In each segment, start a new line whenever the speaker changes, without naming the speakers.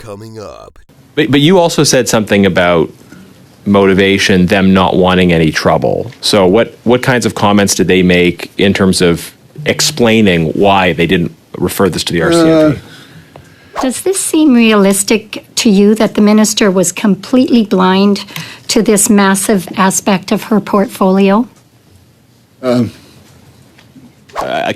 coming up.
But you also said something about motivation, them not wanting any trouble. So what kinds of comments did they make in terms of explaining why they didn't refer this to the RCMP?
Does this seem realistic to you that the minister was completely blind to this massive aspect of her portfolio?
A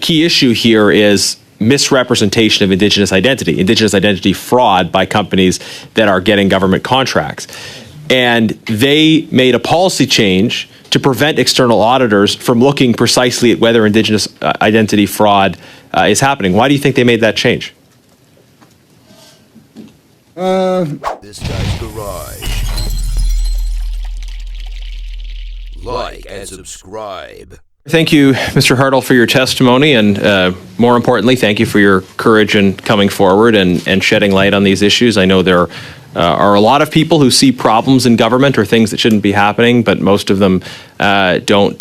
key issue here is misrepresentation of Indigenous identity fraud by companies that are getting government contracts. And they made a policy change to prevent external auditors from looking precisely at whether Indigenous identity fraud is happening. Why do you think they made that change?
This guy's garage. Like and subscribe.
Thank you, Mr. Hartle, for your testimony, and more importantly, thank you for your courage in coming forward and shedding light on these issues. I know there are a lot of people who see problems in government or things that shouldn't be happening, but most of them don't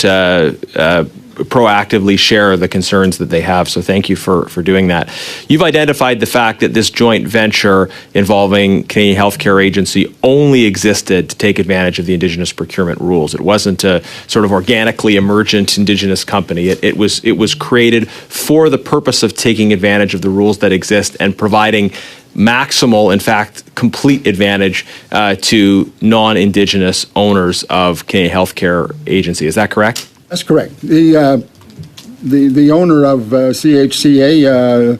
proactively share the concerns that they have. So thank you for doing that. You've identified the fact that this joint venture involving Canadian Healthcare Agency only existed to take advantage of the Indigenous procurement rules. It wasn't a sort of organically emergent Indigenous company. It was created for the purpose of taking advantage of the rules that exist and providing maximal, in fact, complete advantage to non-Indigenous owners of Canadian Healthcare Agency. Is that correct?
That's correct. The owner of CHCA,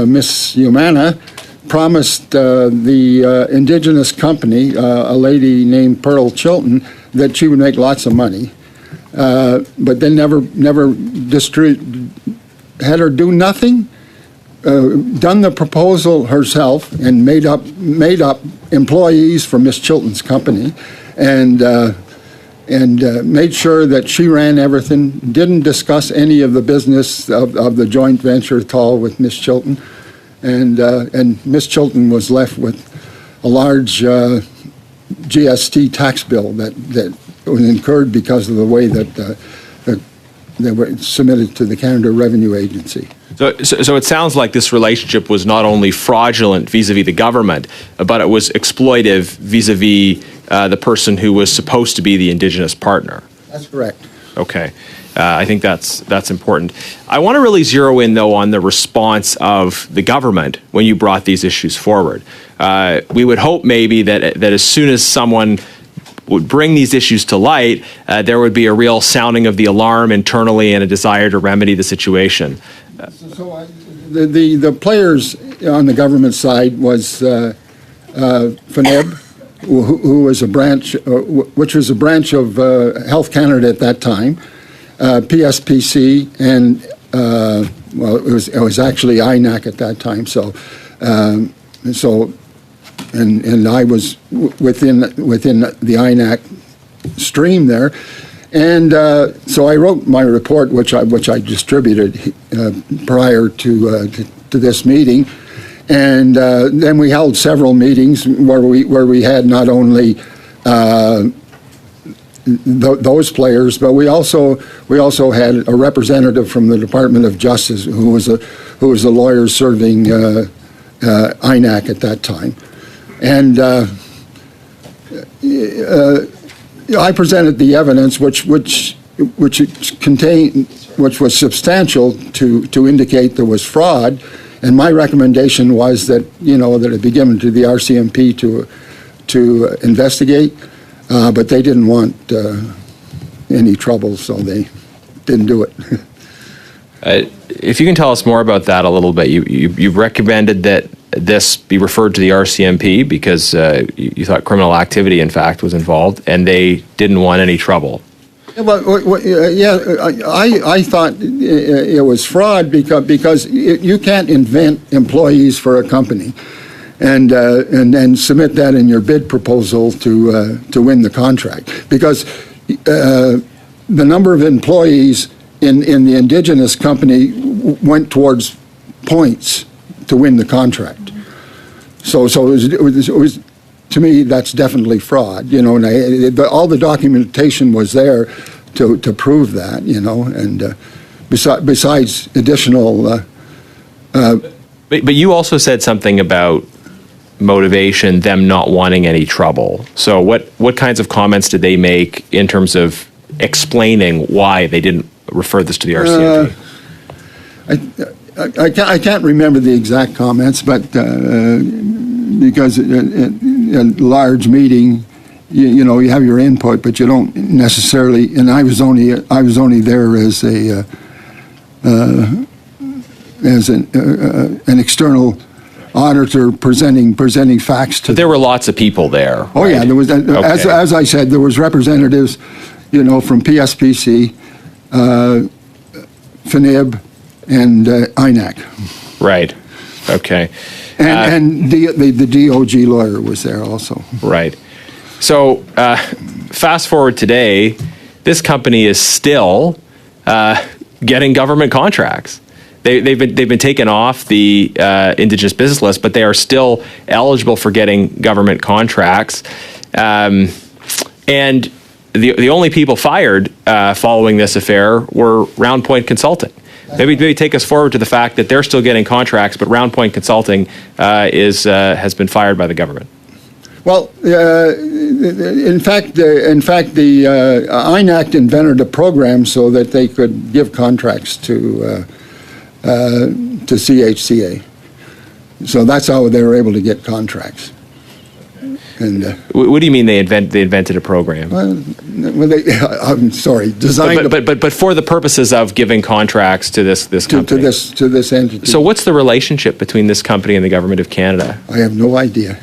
Miss Humana, promised the Indigenous company, a lady named Pearl Chilton, that she would make lots of money, but they never had her do nothing. Done the proposal herself and made up employees for Miss Chilton's company, and made sure that she ran everything, didn't discuss any of the business of the joint venture at all with Miss Chilton, and Miss Chilton was left with a large GST tax bill that was incurred because of the way that they were submitted to the Canada Revenue Agency.
So it sounds like this relationship was not only fraudulent vis-a-vis the government, but it was exploitive vis-a-vis the person who was supposed to be the Indigenous partner.
That's correct.
Okay. I think that's important. I want to really zero in, though, on the response of the government when you brought these issues forward. We would hope maybe that as soon as someone would bring these issues to light, there would be a real sounding of the alarm internally and a desire to remedy the situation.
The players on the government side was FNEB, who was a branch, which was a branch of Health Canada at that time, PSPC, and well, it was actually INAC at that time. And I was within the INAC stream there. And so I wrote my report, which I distributed prior to this meeting, and then we held several meetings where we had not only those players, but we also had a representative from the Department of Justice who was a lawyer serving INAC at that time, and I presented the evidence, which was substantial to indicate there was fraud, and my recommendation was that that it be given to the RCMP to investigate, but they didn't want any trouble, so they didn't do it.
If you can tell us more about that a little bit, you recommended that this be referred to the RCMP because you thought criminal activity, in fact, was involved, and they didn't want any trouble.
I thought it was fraud because you can't invent employees for a company and then submit that in your bid proposal to win the contract, because the number of employees in the Indigenous company went towards points to win the contract. So it was to me, that's definitely fraud, and all the documentation was there to prove that, and besides additional.
But you also said something about motivation them not wanting any trouble. So what kinds of comments did they make in terms of explaining why they didn't refer this to the RCMP?
I can't remember the exact comments, but because at a large meeting, you know, you have your input, but you don't necessarily. And I was only there as an external auditor presenting facts to.
But there were lots of people there.
Oh, right? Yeah, there was.
Okay.
As I said, there was representatives, you know, from PSPC, FNIB, and INAC.
Right. Okay.
And the DOG lawyer was there also.
Right. So fast forward today, this company is still getting government contracts. They've been taken off the Indigenous business list, but they are still eligible for getting government contracts. And the only people fired following this affair were Round Point Consulting. Maybe take us forward to the fact that they're still getting contracts, but Round Point Consulting has been fired by the government.
Well, in fact, the INAC invented a program so that they could give contracts to CHCA. So that's how they were able to get contracts. And
what do you mean they invented a program?
Well, I'm sorry, designed.
But for the purposes of giving contracts to this company.
To this entity.
So what's the relationship between this company and the government of Canada?
I have no idea.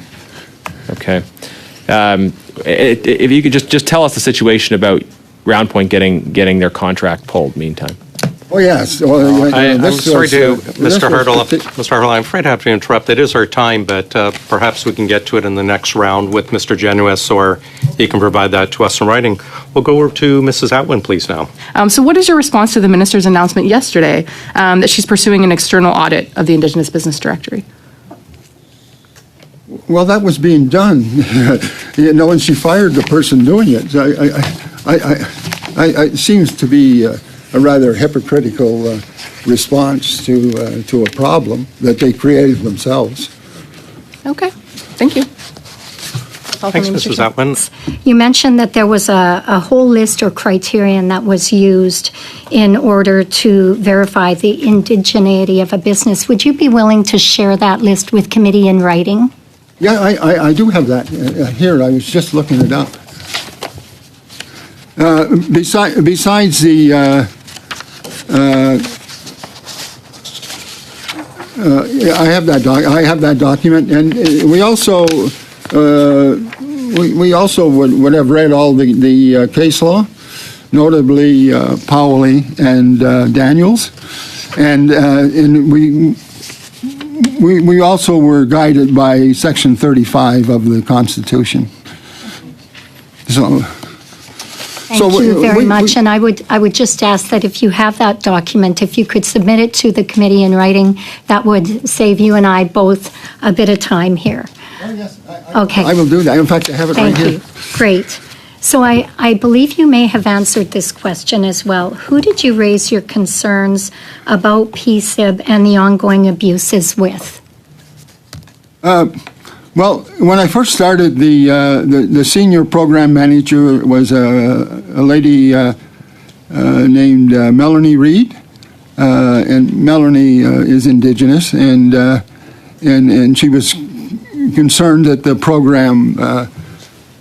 Okay. If you could just tell us the situation about Round Point getting their contract pulled meantime.
Oh, yes. Well,
I'm sorry to Mr. Hartle. Mr. Hartle, I'm afraid I have to interrupt. It is our time, but perhaps we can get to it in the next round with Mr. Genuis, or he can provide that to us in writing. We'll go over to Mrs. Atwin, please, now.
So what is your response to the minister's announcement yesterday that she's pursuing an external audit of the Indigenous Business Directory?
Well, that was being done, you know, and she fired the person doing it. It seems to be a rather hypocritical response to a problem that they created themselves.
Okay, thank you.
Thanks, Mrs. Atwin.
You mentioned that there was a whole list or criterion that was used in order to verify the indigeneity of a business. Would you be willing to share that list with committee in writing?
Yeah, I do have that here. I was just looking it up. Besides the I have that document, and we also would have read all the case law, notably Powley and Daniels, and we also were guided by Section 35 of the Constitution.
Thank you very much, and I would just ask that if you have that document, if you could submit it to the committee in writing, that would save you and I both a bit of time here.
Oh, yes.
Okay.
I will do that. In fact, I have it right here.
Thank you. Great. So I believe you may have answered this question as well. Who did you raise your concerns about PSIB and the ongoing abuses with?
Well, when I first started, the senior program manager was a lady named Melanie Reed, and Melanie is Indigenous, and she was concerned that the program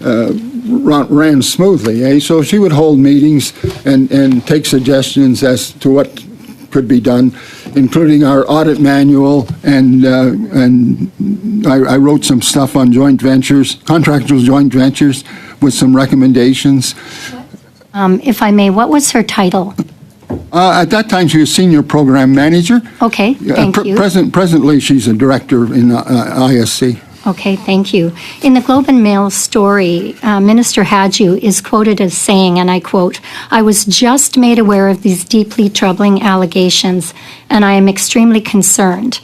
ran smoothly. So she would hold meetings and take suggestions as to what could be done, including our audit manual, and I wrote some stuff on joint ventures, contractual joint ventures, with some recommendations.
If I may, what was her title?
At that time, she was senior program manager.
Okay, thank you.
Presently, she's a director in ISC.
Okay, thank you. In the Globe and Mail story, Minister Hadju is quoted as saying, and I quote, "I was just made aware of these deeply troubling allegations, and I am extremely concerned."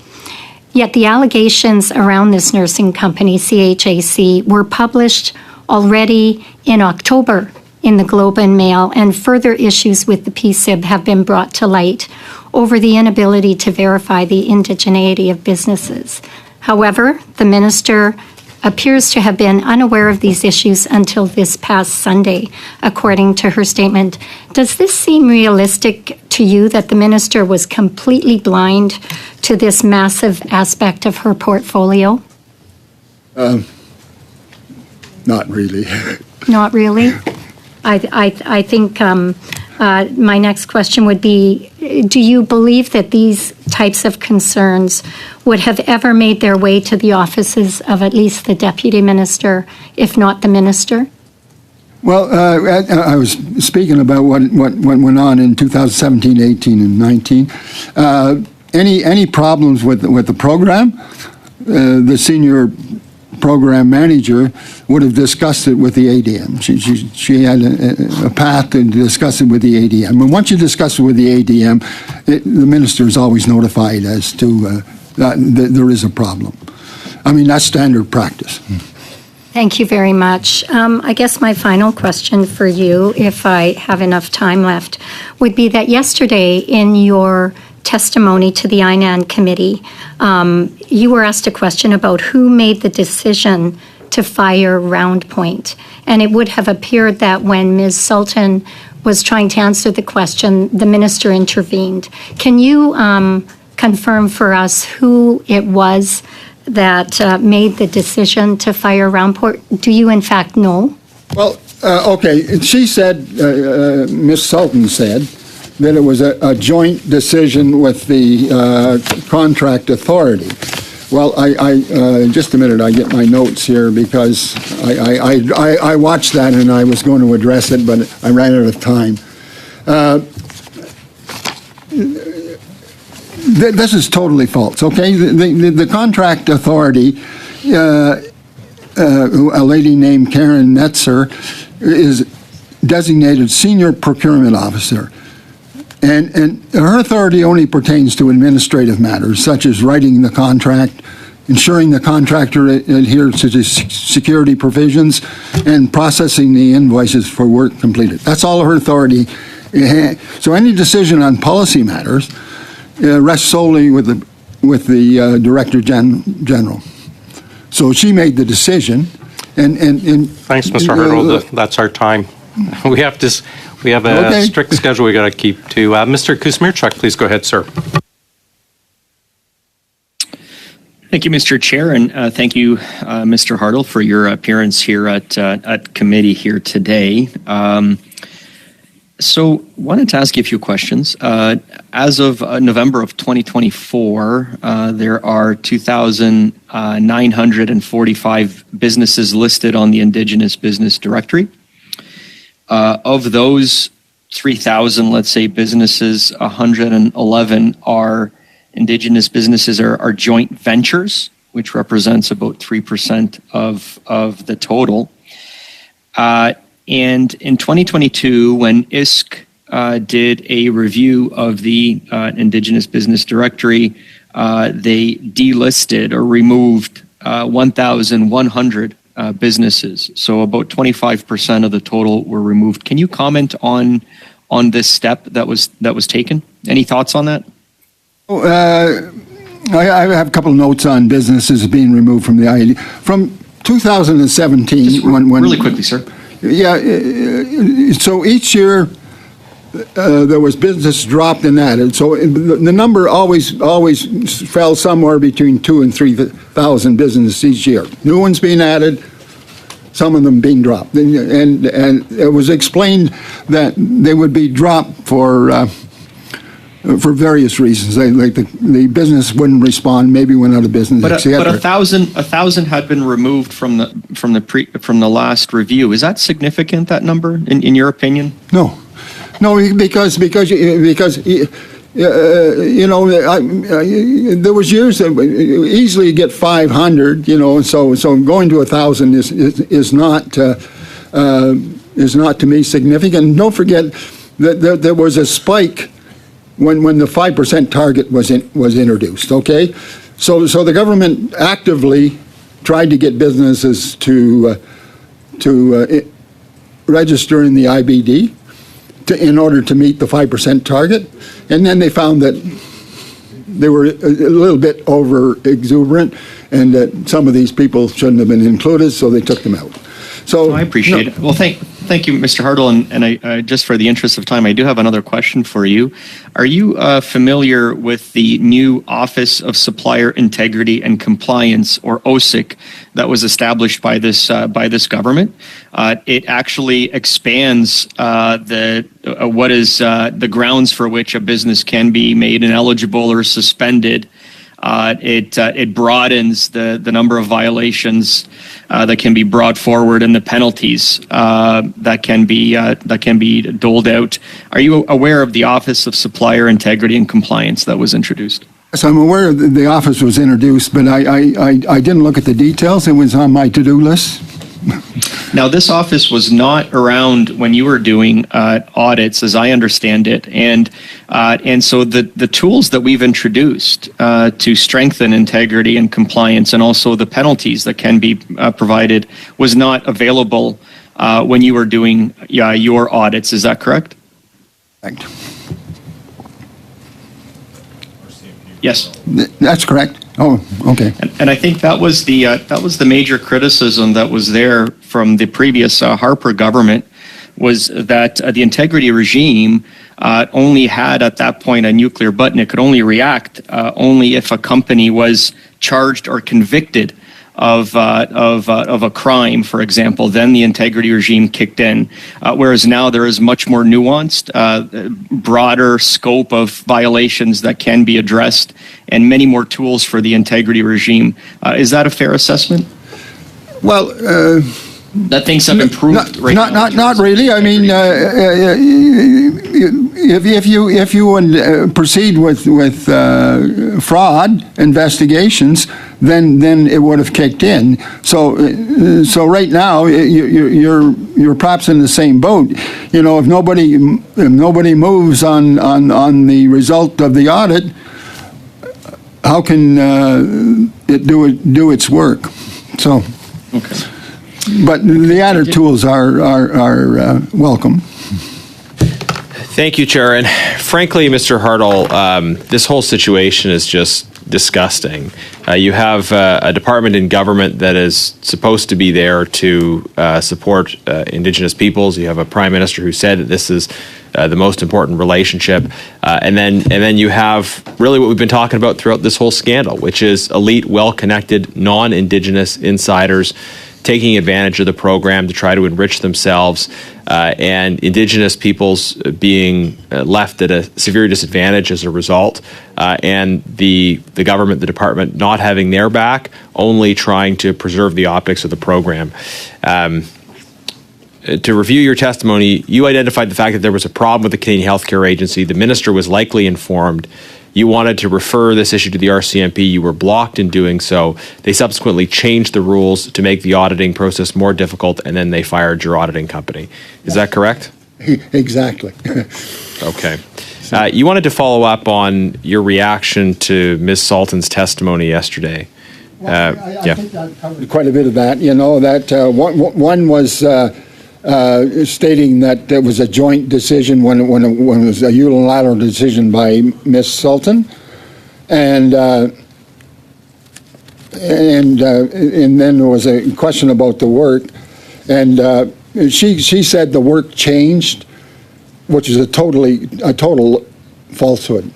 Yet the allegations around this nursing company, CHAC, were published already in October in the Globe and Mail, and further issues with the PSIB have been brought to light over the inability to verify the indigeneity of businesses. However, the minister appears to have been unaware of these issues until this past Sunday, according to her statement. Does this seem realistic to you that the minister was completely blind to this massive aspect of her portfolio?
Not really.
Not really? I think my next question would be, do you believe that these types of concerns would have ever made their way to the offices of at least the deputy minister, if not the minister?
Well, I was speaking about what went on in 2017, 18, and 19. Any problems with the program? The senior program manager would have discussed it with the ADM. She had a path to discuss it with the ADM. And once you discuss it with the ADM, the minister is always notified as to that there is a problem. I mean, that's standard practice.
Thank you very much. I guess my final question for you, if I have enough time left, would be that yesterday in your testimony to the INAN committee, you were asked a question about who made the decision to fire Round Point. And it would have appeared that when Ms. Sultan was trying to answer the question, the minister intervened. Can you confirm for us who it was that made the decision to fire Round Point? Do you in fact know?
Well, okay, she said, Ms. Sultan said, that it was a joint decision with the contract authority. Well, I just a minute, I get my notes here because I watched that and I was going to address it, but I ran out of time. This is totally false, okay? The contract authority, a lady named Karen Netzer, is designated Senior Procurement Officer. And her authority only pertains to administrative matters, such as writing the contract, ensuring the contractor adheres to the security provisions, and processing the invoices for work completed. That's all her authority. So any decision on policy matters rests solely with the Director General. So she made the decision. And
thanks, Mr. Hurdle. That's our time. We have a strict schedule we got to keep to. Mr. Kuzmierczak, please go ahead, sir.
Thank you, Mr. Chair, and thank you, Mr. Hartle, for your appearance here at committee here today. So, wanted to ask you a few questions. As of November of 2024, there are 2,945 businesses listed on the Indigenous Business Directory. Of those 3,000, let's say, businesses, 111 are Indigenous businesses are joint ventures, which represents about 3% of the total. And in 2022, when ISC did a review of the Indigenous Business Directory, they delisted or removed 1,100 businesses. So about 25% of the total were removed. Can you comment on this step that was taken? Any thoughts on that?
I have a couple of notes on businesses being removed from the IED. From 2017,
just
when
really quickly, sir.
Yeah, so each year there was business dropped and added. So the number always fell somewhere between 2,000 and 3,000 businesses each year. New ones being added, some of them being dropped. And it was explained that they would be dropped for various reasons. Like the business wouldn't respond, maybe went out of business.
But 1,000 had been removed from the last review. Is that significant, that number, in your opinion?
No, because you know, there was years that easily get 500. You know, so going to 1,000 is not to me significant. And don't forget that there was a spike when the 5% target was introduced. Okay, so the government actively tried to get businesses to register in the IBD in order to meet the 5% target, and then they found that they were a little bit over exuberant, and that some of these people shouldn't have been included, so they took them out. So
I appreciate it. Well, thank you, Mr. Hartle. And I just for the interest of time, I do have another question for you. Are you familiar with the new Office of Supplier Integrity and Compliance, or OSIC, that was established by this government? It actually expands what is the grounds for which a business can be made ineligible or suspended. It broadens the number of violations that can be brought forward and the penalties that can be doled out. Are you aware of the Office of Supplier Integrity and Compliance that was introduced?
Yes, I'm aware that the office was introduced, but I didn't look at the details. It was on my to-do list.
Now, this office was not around when you were doing audits, as I understand it, and so the tools that we've introduced to strengthen integrity and compliance, and also the penalties that can be provided, was not available when you were doing your audits. Is that correct?
Correct.
Yes.
That's correct. Oh, okay.
And I think that was the major criticism that was there from the previous Harper government, was that the integrity regime only had at that point a nuclear button. It could only react only if a company was charged or convicted of a crime, for example. Then the integrity regime kicked in. Whereas now there is much more nuanced, broader scope of violations that can be addressed, and many more tools for the integrity regime. Is that a fair assessment?
Well,
that things have improved.
Not really. I mean, if you would proceed with fraud investigations, then it would have kicked in. So right now you're perhaps in the same boat. You know, if nobody moves on the result of the audit, how can it do its work? So.
Okay.
But the added tools are welcome.
Thank you, Chair. And frankly, Mr. Hartle, this whole situation is just disgusting. You have a department in government that is supposed to be there to support Indigenous peoples. You have a Prime Minister who said that this is the most important relationship, and then you have really what we've been talking about throughout this whole scandal, which is elite, well-connected, non-Indigenous insiders taking advantage of the program to try to enrich themselves, and Indigenous peoples being left at a severe disadvantage as a result, and the government, the department, not having their back, only trying to preserve the optics of the program. To review your testimony, you identified the fact that there was a problem with the Canadian Healthcare Agency. The minister was likely informed. You wanted to refer this issue to the RCMP. You were blocked in doing so. They subsequently changed the rules to make the auditing process more difficult, and then they fired your auditing company. Is that correct?
Exactly.
Okay. You wanted to follow up on your reaction to Ms. Sultan's testimony yesterday.
I think that covered quite a bit of that. You know, that one was stating that it was a joint decision when it was a unilateral decision by Ms. Sultan, and then there was a question about the work, and she said the work changed, which is a total falsehood.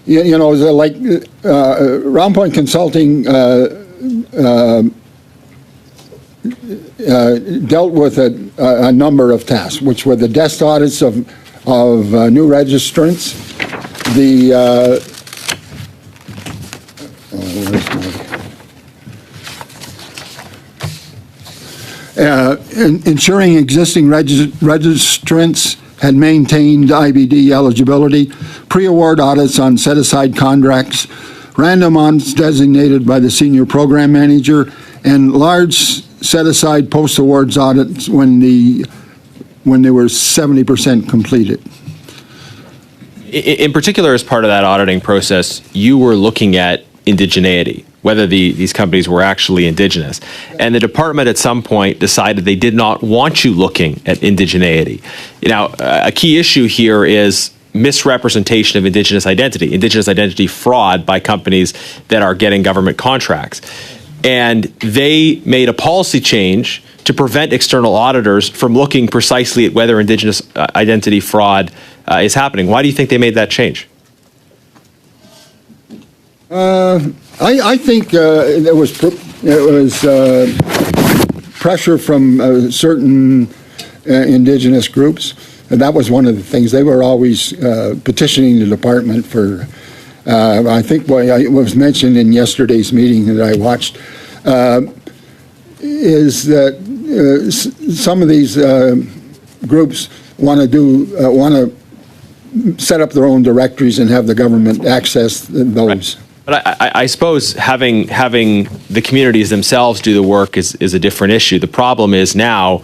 You know, like Round Point Consulting dealt with a number of tasks, which were the desk audits of new registrants, ensuring existing registrants had maintained IBD eligibility, pre-award audits on set-aside contracts, random audits designated by the senior program manager, and large set-aside post-awards audits when they were 70% completed.
In particular, as part of that auditing process, you were looking at indigeneity, whether these companies were actually Indigenous. And the department at some point decided they did not want you looking at indigeneity. Now, a key issue here is misrepresentation of Indigenous identity fraud by companies that are getting government contracts. And they made a policy change to prevent external auditors from looking precisely at whether Indigenous identity fraud is happening. Why do you think they made that change?
I think there was pressure from certain Indigenous groups, and that was one of the things. They were always petitioning the department for, I think what was mentioned in yesterday's meeting that I watched, is that some of these groups want to set up their own directories and have the government access those.
Right. But I suppose having the communities themselves do the work is a different issue. The problem is now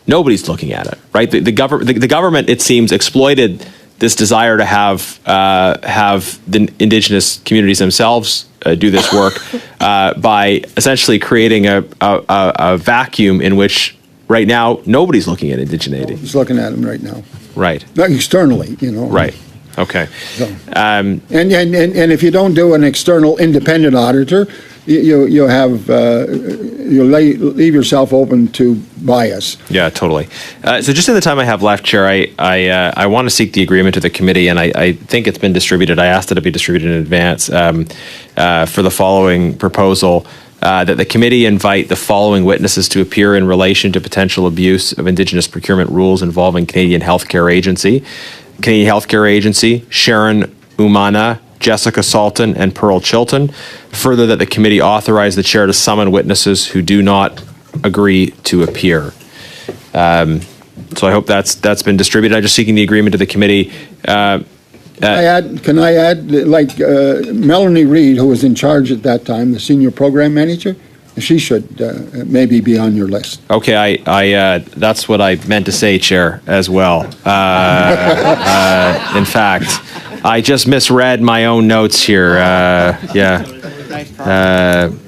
nobody's looking at it, right? The government, it seems, exploited this desire to have the Indigenous communities themselves do this work by essentially creating a vacuum in which right now nobody's looking at indigeneity.
Nobody's looking at them right now.
Right.
Not externally,
Right. Okay.
So, and if you don't do an external independent auditor, you leave yourself open to bias.
Yeah, totally. So just in the time I have left, Chair, I want to seek the agreement of the committee, and I think it's been distributed. I asked that it be distributed in advance for the following proposal. That the committee invite the following witnesses to appear in relation to potential abuse of Indigenous procurement rules involving Canadian Healthcare Agency. Canadian Healthcare Agency, Sharon Umana, Jessica Salton, and Pearl Chilton. Further, that the committee authorize the chair to summon witnesses who do not agree to appear. So I hope that's been distributed. I'm just seeking the agreement of the committee.
Can I add, like Melanie Reid, who was in charge at that time, the senior program manager? She should maybe be on your list.
Okay, I that's what I meant to say, Chair, as well. In fact, I just misread my own notes here.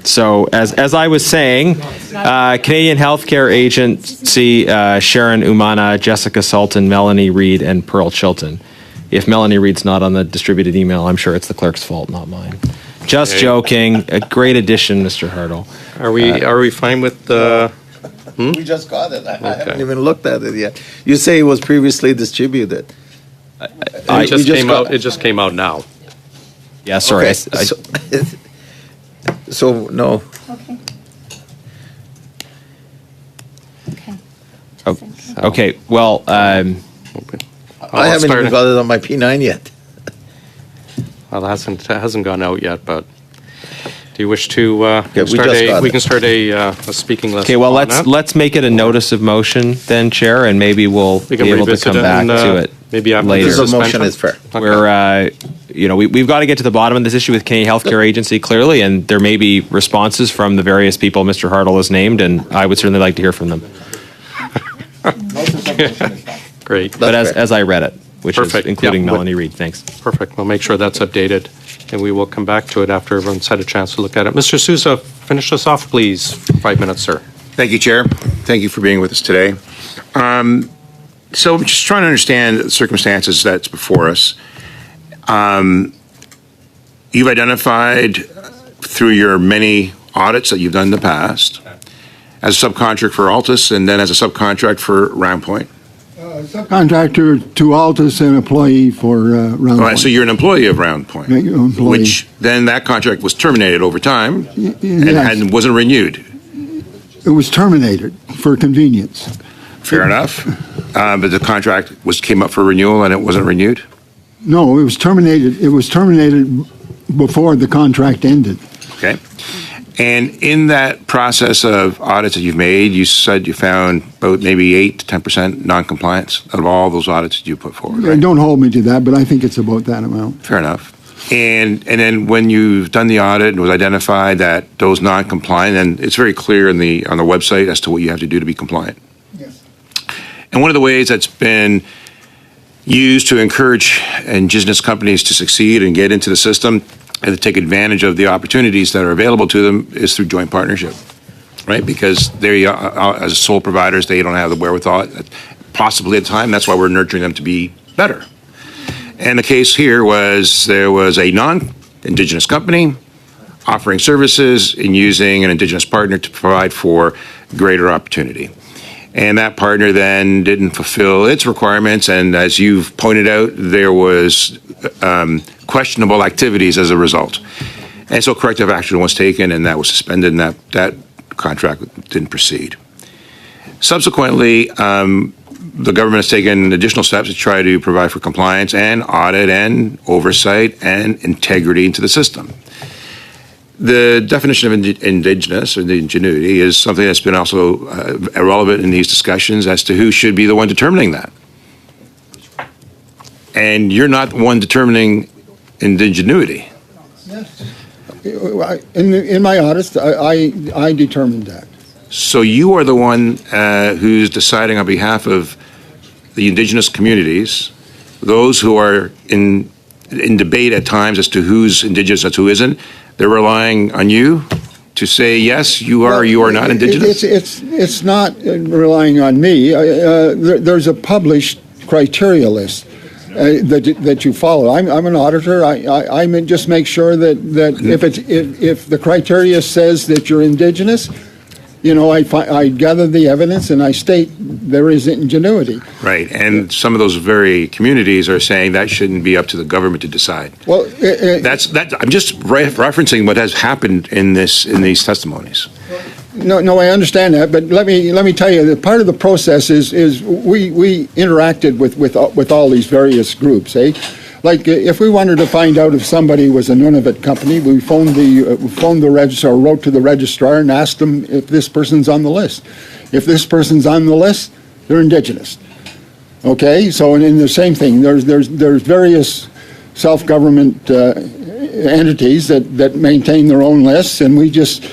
So as I was saying, Canadian Healthcare Agency, Sharon Umana, Jessica Salton, Melanie Reid, and Pearl Chilton. If Melanie Reid's not on the distributed email, I'm sure it's the clerk's fault, not mine. Just joking. A great addition, Mr. Hartle.
Are we fine with
We just got it. I haven't even looked at it yet. You say it was previously distributed.
It just came out now.
Yeah, sorry.
Okay. So no.
Okay. Okay.
Okay. Well,
I haven't even got it on my P9 yet.
Well, it hasn't gone out yet, but do you wish to we can start a speaking list?
okay. Well, let's make it a notice of motion then, Chair, and maybe we'll be able to come back to it.
Maybe after
later.
The motion is fair.
Okay.
Where we've got to get to the bottom of this issue with Canadian Healthcare Agency clearly, and there may be responses from the various people Mr. Hartle has named, and I would certainly like to hear from them.
Great.
But as I read it, which
Perfect.
is including
Yeah,
Melanie Reid. Thanks.
Perfect. We'll make sure that's updated, and we will come bact to it after everyone's had a chance to look at it. Mr. Sousa, finish us off, please. 5 minutes, sir.
Thank you, Chair. Thank you for being with us today. So I'm just trying to understand the circumstances that's before us. You've identified through your many audits that you've done in the past as a subcontract for Altus and then as a subcontract for Round Point.
Subcontractor to Altus and employee for Round
All right,
Point.
so you're an employee of Round Point,
Yeah, you're an employee.
which then that contract was terminated over time
Yes.
and wasn't renewed.
It was terminated for convenience.
Fair enough. But the contract came up for renewal and it wasn't renewed?
No, it was terminated. It was terminated before the contract ended.
Okay. And in that process of audits that you've made, you said you found about maybe 8 to 10% non-compliance out of all those audits that you put forward, right?
Don't hold me to that, but I think it's about that amount.
Fair enough. And then when you've done the audit and it was identified that those non-compliant, and it's very clear on the website as to what you have to do to be compliant.
Yes.
And one of the ways that's been used to encourage Indigenous companies to succeed and get into the system and to take advantage of the opportunities that are available to them is through joint partnership, right? Because they, as sole providers, they don't have the wherewithal, possibly at the time. That's why we're nurturing them to be better. And the case here was there was a non-Indigenous company offering services and using an Indigenous partner to provide for greater opportunity. And that partner then didn't fulfill its requirements, and as you've pointed out, there was questionable activities as a result. And so corrective action was taken, and that was suspended, and that contract didn't proceed. Subsequently, the government has taken additional steps to try to provide for compliance and audit and oversight and integrity into the system. The definition of Indigenous, or the ingenuity, is something that's been also relevant in these discussions as to who should be the one determining that. And you're not the one determining ingenuity.
In my audits, I determined that.
So you are the one who's deciding on behalf of the Indigenous communities, those who are in debate at times as to who's Indigenous and who isn't. They're relying on you to say, yes, you are or you are not Indigenous?
It's not relying on me. There's a published criteria list that you follow. I'm an auditor. I just make sure that if the criteria says that you're Indigenous, I gather the evidence and I state there is ingenuity.
Right, and some of those very communities are saying that shouldn't be up to the government to decide.
Well,
I'm just referencing what has happened in these testimonies.
No, I understand that, but let me tell you that part of the process is we interacted with all these various groups, eh? Like if we wanted to find out if somebody was a Nunavut company, we phoned the registrar, or wrote to the registrar and asked them if this person's on the list. If this person's on the list, they're Indigenous. Okay, so and in the same thing, there's various self-government entities that maintain their own lists, and we just,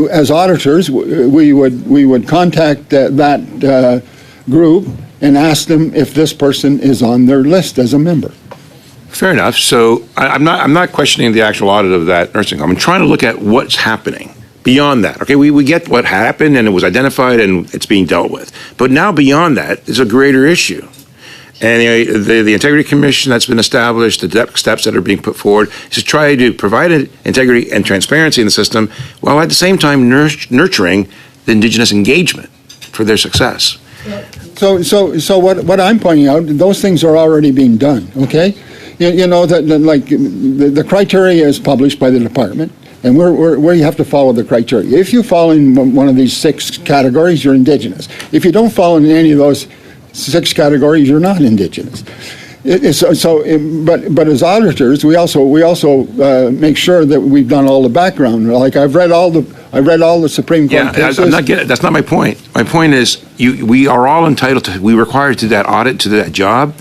as auditors, we would contact that group and ask them if this person is on their list as a member.
Fair enough. So I'm not questioning the actual audit of that nursing home. I'm trying to look at what's happening beyond that. Okay, we get what happened and it was identified and it's being dealt with. But now beyond that is a greater issue. And the Integrity Commission that's been established, the steps that are being put forward, is to try to provide integrity and transparency in the system while at the same time nurturing the Indigenous engagement for their success.
So what I'm pointing out, those things are already being done. Okay. The criteria is published by the department, and we have to follow the criteria. If you fall in one of these 6 categories, you're Indigenous. If you don't fall in any of those 6 categories, you're not Indigenous. But as auditors, we also make sure that we've done all the background. Like I've read all the Supreme Court cases.
I'm not getting it. That's not my point. My point is we are all entitled to. We required to that audit, to that job,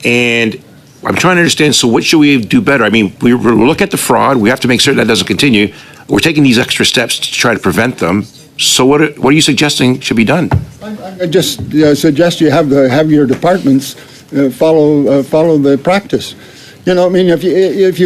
and I'm trying to understand, so what should we do better? I mean, we look at the fraud. We have to make sure that doesn't continue. We're taking these extra steps to try to prevent them. So what are you suggesting should be done?
I just suggest you have your departments follow the practice. I mean, if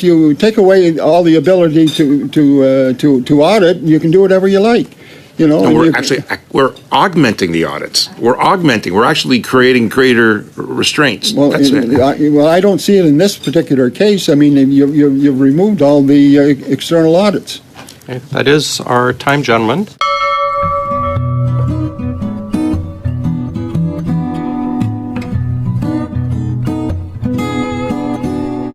you take away all the ability to audit, you can do whatever you like.
We're augmenting the audits. We're actually creating greater restraints.
Well,
That's it.
I don't see it in this particular case. I mean, you've removed all the external audits.
Okay, that is our time, gentlemen.